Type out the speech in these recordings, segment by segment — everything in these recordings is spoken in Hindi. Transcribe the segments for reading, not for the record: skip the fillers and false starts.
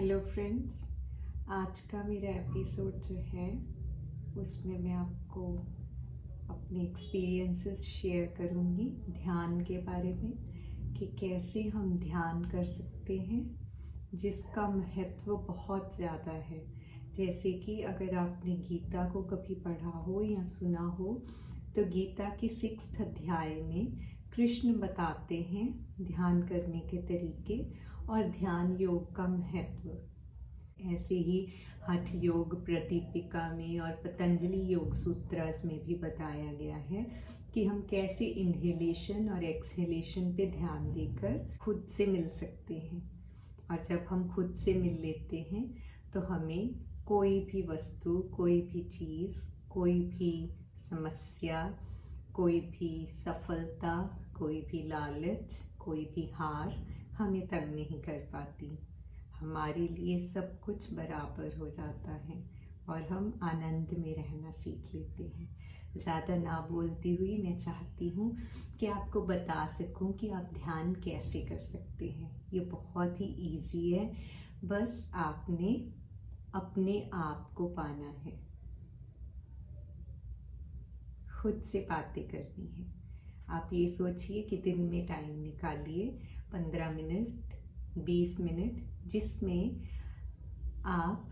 हेलो फ्रेंड्स, आज का मेरा एपिसोड जो है उसमें मैं आपको अपने एक्सपीरियंसेस शेयर करूँगी ध्यान के बारे में कि कैसे हम ध्यान कर सकते हैं जिसका महत्व बहुत ज़्यादा है। जैसे कि अगर आपने गीता को कभी पढ़ा हो या सुना हो तो गीता के 6th अध्याय में कृष्ण बताते हैं ध्यान करने के तरीके और ध्यान योग का महत्व। ऐसे ही हठ योग प्रतिपिका में और पतंजलि योग सूत्रास में भी बताया गया है कि हम कैसे इनहेलेशन और एक्सहेलेशन पे ध्यान देकर खुद से मिल सकते हैं। और जब हम खुद से मिल लेते हैं तो हमें कोई भी वस्तु, कोई भी चीज़, कोई भी समस्या, कोई भी सफलता, कोई भी लालच, कोई भी हार हमें तंग नहीं कर पाती। हमारे लिए सब कुछ बराबर हो जाता है और हम आनंद में रहना सीख लेते हैं। ज़्यादा ना बोलती हुई मैं चाहती हूँ कि आपको बता सकूँ कि आप ध्यान कैसे कर सकते हैं। ये बहुत ही इजी है, बस आपने अपने आप को पाना है, खुद से बातें करनी है। आप ये सोचिए कि दिन में टाइम निकालिए 15 मिनट 20 मिनट जिसमें आप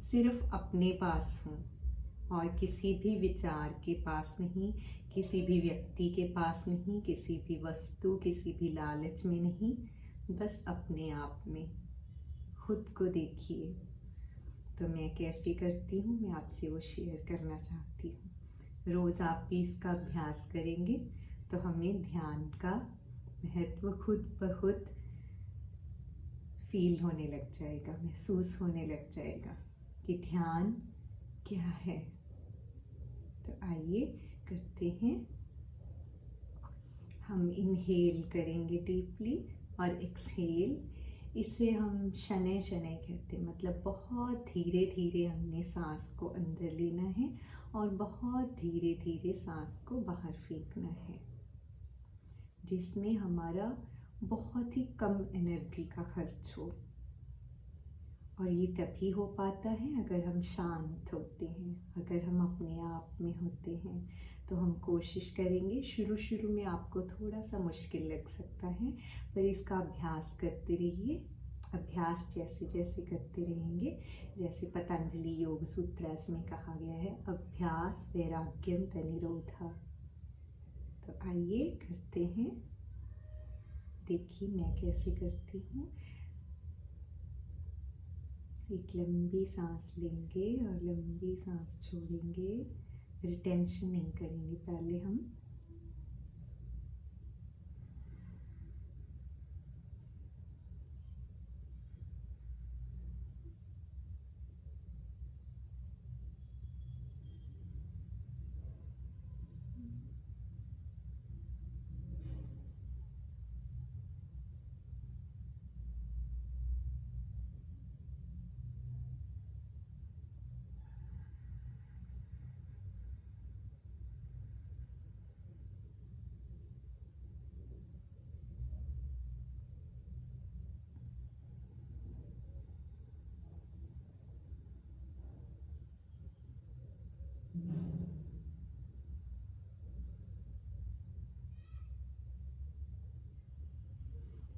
सिर्फ अपने पास हों और किसी भी विचार के पास नहीं, किसी भी व्यक्ति के पास नहीं, किसी भी वस्तु, किसी भी लालच में नहीं, बस अपने आप में। खुद को देखिए। तो मैं कैसे करती हूँ मैं आपसे वो शेयर करना चाहती हूँ। रोज़ आप भी इसका अभ्यास करेंगे तो हमें ध्यान का महत्व खुद ब खुद फील होने लग जाएगा, महसूस होने लग जाएगा कि ध्यान क्या है। तो आइए करते हैं। हम इनहेल करेंगे डीपली और एक्सहेल, इसे हम शनै शनै कहते हैं, मतलब बहुत धीरे धीरे हमने सांस को अंदर लेना है और बहुत धीरे धीरे सांस को बाहर फेंकना है, जिसमें हमारा बहुत ही कम एनर्जी का खर्च हो। और ये तभी हो पाता है अगर हम शांत होते हैं, अगर हम अपने आप में होते हैं। तो हम कोशिश करेंगे। शुरू शुरू में आपको थोड़ा सा मुश्किल लग सकता है, पर इसका अभ्यास करते रहिए। अभ्यास जैसे जैसे करते रहेंगे, जैसे पतंजलि योग सूत्रास में कहा गया है, अभ्यास वैराग्यम तनिरोधा। तो आइए करते हैं। देखिए मैं कैसे करती हूँ। एक लंबी सांस लेंगे और लंबी सांस छोड़ेंगे। रिटेंशन नहीं करेंगे पहले हम।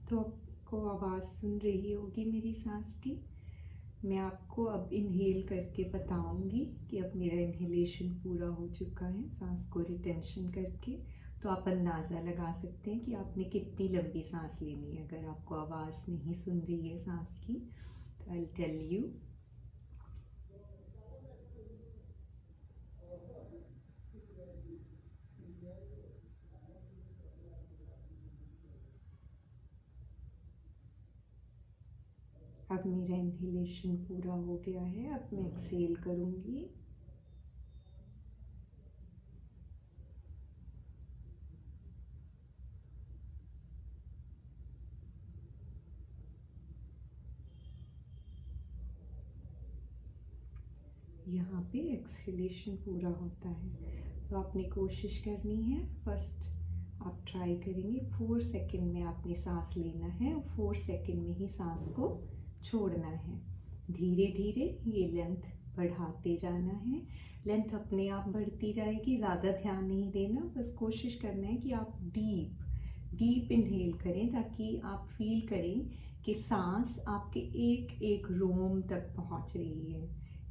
तो आपको आवाज़ सुन रही होगी मेरी सांस की। मैं आपको अब इनहेल करके बताऊंगी कि अब मेरा इनहेलेशन पूरा हो चुका है सांस को रिटेंशन करके। तो आप अंदाज़ा लगा सकते हैं कि आपने कितनी लंबी सांस लेनी है। अगर आपको आवाज़ नहीं सुन रही है सांस की तो आई विल टेल यू। अब मेरा इनहेलेशन पूरा हो गया है। अब मैं एक्सहेल करूँगी। यहाँ पे एक्सहेलेशन पूरा होता है। तो आपने कोशिश करनी है, फर्स्ट आप ट्राई करेंगे 4 सेकंड में आपने सांस लेना है और 4 सेकंड में ही सांस को छोड़ना है। धीरे धीरे ये लेंथ बढ़ाते जाना है। लेंथ अपने आप बढ़ती जाएगी, ज़्यादा ध्यान नहीं देना, बस कोशिश करना है कि आप डीप इनहेल करें ताकि आप फील करें कि सांस आपके एक एक रोम तक पहुंच रही है,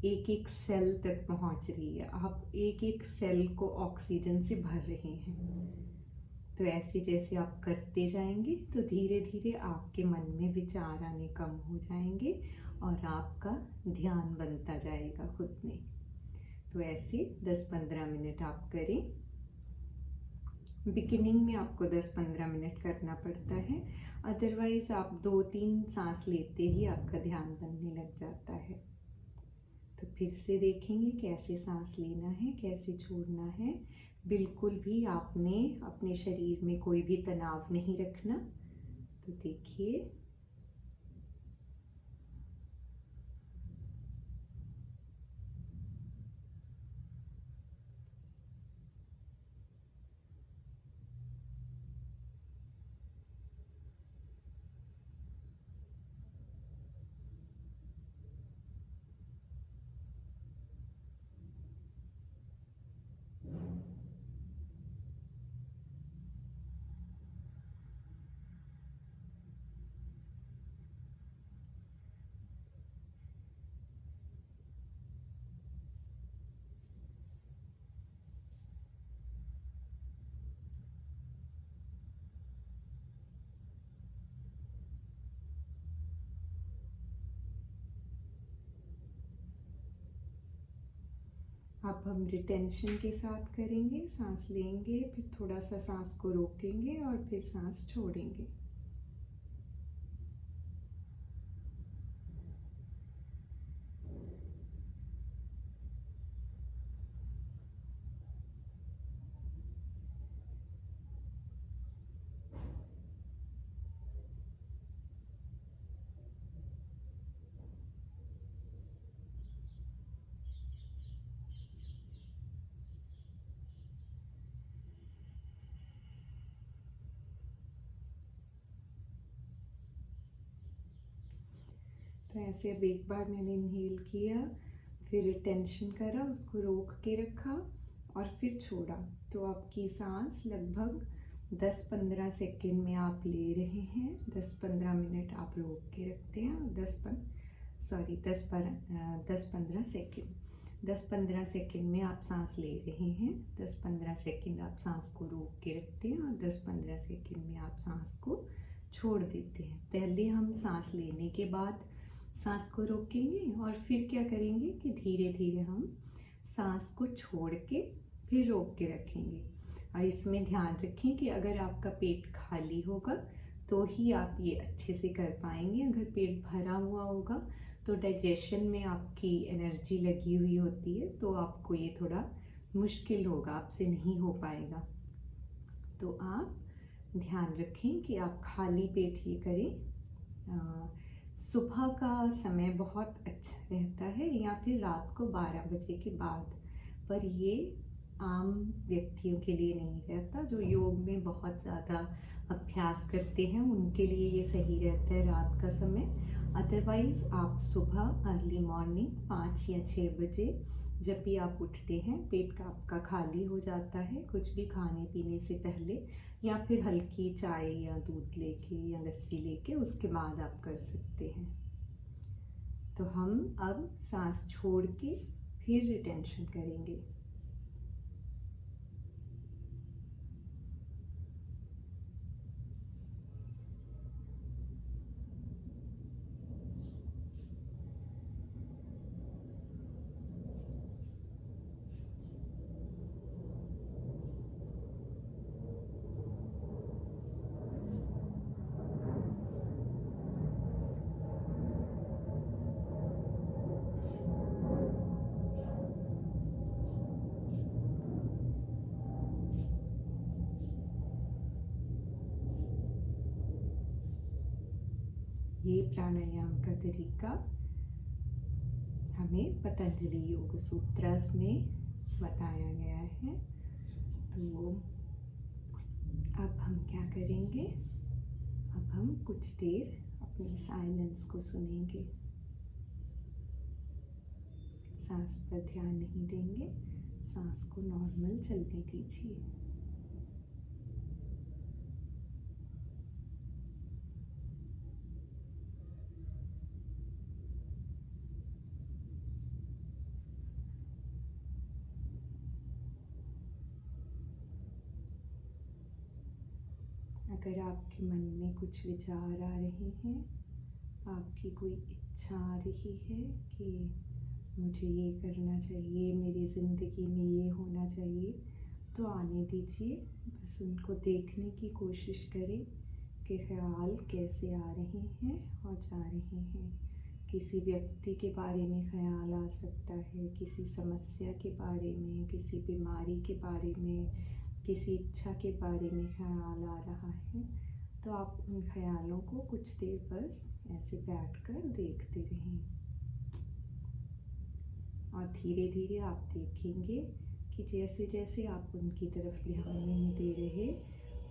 एक एक सेल तक पहुंच रही है, आप एक एक सेल को ऑक्सीजन से भर रहे हैं। तो ऐसे जैसे आप करते जाएंगे तो धीरे धीरे आपके मन में विचार आने कम हो जाएंगे और आपका ध्यान बनता जाएगा खुद में। तो ऐसे 10-15 मिनट आप करें। बिगिनिंग में आपको 10-15 मिनट करना पड़ता है, अदरवाइज आप 2-3 सांस लेते ही आपका ध्यान बनने लग जाता है। तो फिर से देखेंगे कैसे सांस लेना है, कैसे छोड़ना है। बिल्कुल भी आपने अपने शरीर में कोई भी तनाव नहीं रखना। तो देखिए, अब हम रिटेंशन के साथ करेंगे। सांस लेंगे, फिर थोड़ा सा सांस को रोकेंगे और फिर सांस छोड़ेंगे। तो ऐसे अब एक बार मैंने इनहेल किया, फिर रिटेंशन करा, उसको रोक के रखा और फिर छोड़ा। तो आपकी सांस लगभग 10-15 सेकेंड में आप ले रहे हैं। 10-15 मिनट आप रोक के रखते हैं और 10-15 सेकेंड 10-15 सेकेंड में आप सांस ले रहे हैं। 10-15 सेकेंड आप सांस को रोक के रखते हैं और 10-15 सेकेंड में आप सांस को छोड़ देते हैं। पहले हम सांस लेने के बाद सांस को रोकेंगे और फिर क्या करेंगे कि धीरे धीरे हम सांस को छोड़ के फिर रोक के रखेंगे। और इसमें ध्यान रखें कि अगर आपका पेट खाली होगा तो ही आप ये अच्छे से कर पाएंगे। अगर पेट भरा हुआ होगा तो डाइजेशन में आपकी एनर्जी लगी हुई होती है, तो आपको ये थोड़ा मुश्किल होगा, आपसे नहीं हो पाएगा। तो आप ध्यान रखें कि आप खाली पेट ये करें। सुबह का समय बहुत अच्छा रहता है या फिर रात को 12 बजे के बाद, पर ये आम व्यक्तियों के लिए नहीं रहता। जो योग में बहुत ज़्यादा अभ्यास करते हैं उनके लिए ये सही रहता है रात का समय। अदरवाइज़ आप सुबह अर्ली मॉर्निंग 5 या 6 बजे जब भी आप उठते हैं, पेट का आपका खाली हो जाता है कुछ भी खाने पीने से पहले, या फिर हल्की चाय या दूध लेके या लस्सी लेके, उसके बाद आप कर सकते हैं। तो हम अब सांस छोड़ के फिर रिटेंशन करेंगे। ये प्राणायाम का तरीका हमें पतंजलि योग सूत्रस में बताया गया है। तो अब हम क्या करेंगे, अब हम कुछ देर अपनी साइलेंस को सुनेंगे। सांस पर ध्यान नहीं देंगे, सांस को नॉर्मल चलने दीजिए। अगर आपके मन में कुछ विचार आ रहे हैं, आपकी कोई इच्छा आ रही है कि मुझे ये करना चाहिए, मेरी ज़िंदगी में ये होना चाहिए, तो आने दीजिए। बस उनको देखने की कोशिश करें कि ख्याल कैसे आ रहे हैं और जा रहे हैं। किसी व्यक्ति के बारे में ख्याल आ सकता है, किसी समस्या के बारे में, किसी बीमारी के बारे में, किसी इच्छा के बारे में ख्याल आ रहा है, तो आप उन ख्यालों को कुछ देर बस ऐसे बैठकर देखते रहें। और धीरे धीरे आप देखेंगे कि जैसे जैसे आप उनकी तरफ ध्यान नहीं दे रहे,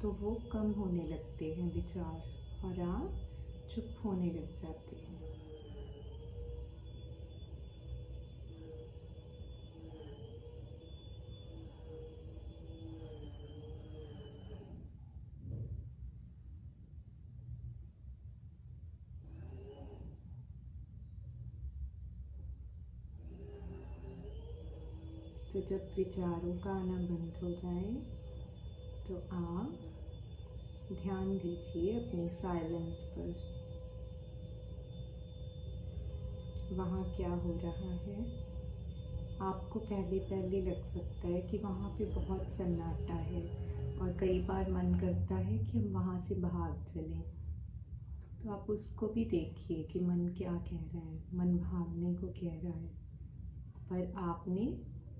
तो वो कम होने लगते हैं विचार और आप चुप होने लग जाते हैं। तो जब विचारों का आना बंद हो जाए तो आप ध्यान दीजिए अपनी साइलेंस पर। वहाँ क्या हो रहा है, आपको पहले पहले लग सकता है कि वहाँ पे बहुत सन्नाटा है और कई बार मन करता है कि हम वहाँ से भाग चलें। तो आप उसको भी देखिए कि मन क्या कह रहा है। मन भागने को कह रहा है, पर आपने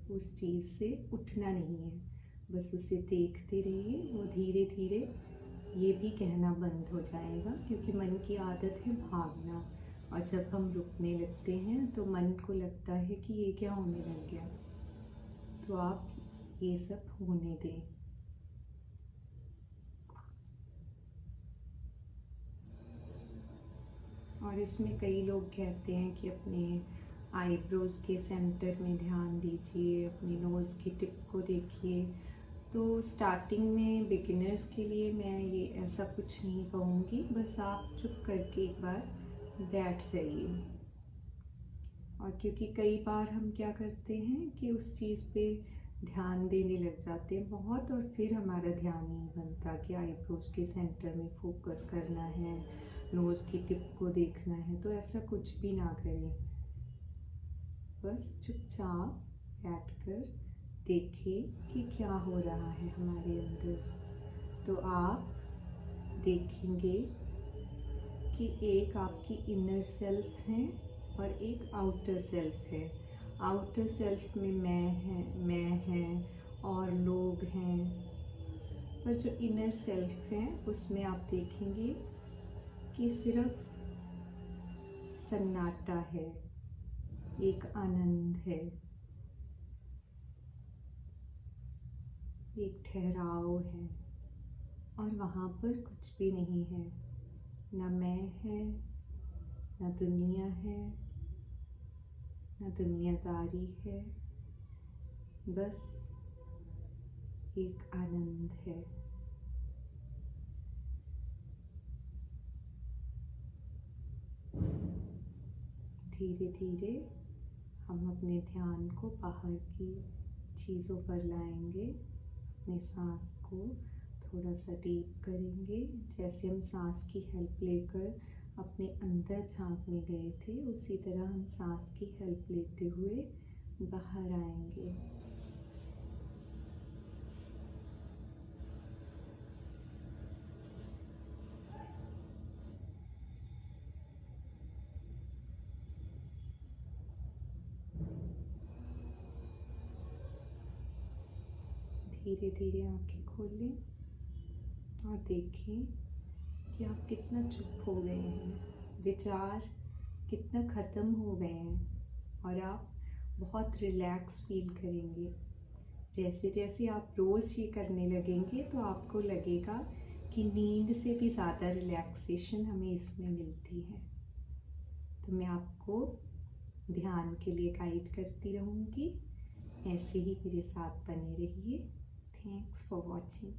उस चीज़ से उठना नहीं है, बस उसे देखते रहिए। वो धीरे धीरे ये भी कहना बंद हो जाएगा, क्योंकि मन की आदत है भागना। और जब हम रुकने लगते हैं तो मन को लगता है कि ये क्या होने लग गया। तो आप ये सब होने दें। और इसमें कई लोग कहते हैं कि अपने आईब्रोज़ के सेंटर में ध्यान दीजिए, अपनी नोज़ की टिप को देखिए। तो स्टार्टिंग में बिगिनर्स के लिए मैं ये ऐसा कुछ नहीं कहूँगी, बस आप चुप करके एक बार बैठ जाइए। और क्योंकि कई बार हम क्या करते हैं कि उस चीज़ पे ध्यान देने लग जाते हैं बहुत, और फिर हमारा ध्यान नहीं बनता कि आईब्रोज़ के सेंटर में फोकस करना है, नोज़ की टिप को देखना है। तो ऐसा कुछ भी ना करें, बस चुपचाप बैठकर देखें कि क्या हो रहा है हमारे अंदर। तो आप देखेंगे कि एक आपकी इनर सेल्फ है और एक आउटर सेल्फ है। आउटर सेल्फ में मैं है और लोग हैं, पर जो इनर सेल्फ है उसमें आप देखेंगे कि सिर्फ सन्नाटा है, एक आनंद है, एक ठहराव है, और वहाँ पर कुछ भी नहीं है। ना मैं है, ना दुनिया है, ना दुनियादारी है, बस एक आनंद है। धीरे धीरे हम अपने ध्यान को बाहर की चीज़ों पर लाएंगे। अपने सांस को थोड़ा सा डीप करेंगे। जैसे हम सांस की हेल्प लेकर अपने अंदर झांकने गए थे, उसी तरह हम सांस की हेल्प लेते हुए बाहर आएंगे। धीरे धीरे आंखें खोलें और देखें कि आप कितना चुप हो गए हैं, विचार कितना ख़त्म हो गए हैं, और आप बहुत रिलैक्स फील करेंगे। जैसे जैसे आप रोज़ ये करने लगेंगे तो आपको लगेगा कि नींद से भी ज़्यादा रिलैक्सेशन हमें इसमें मिलती है। तो मैं आपको ध्यान के लिए गाइड करती रहूँगी, ऐसे ही मेरे साथ बने रहिए। Thanks for watching.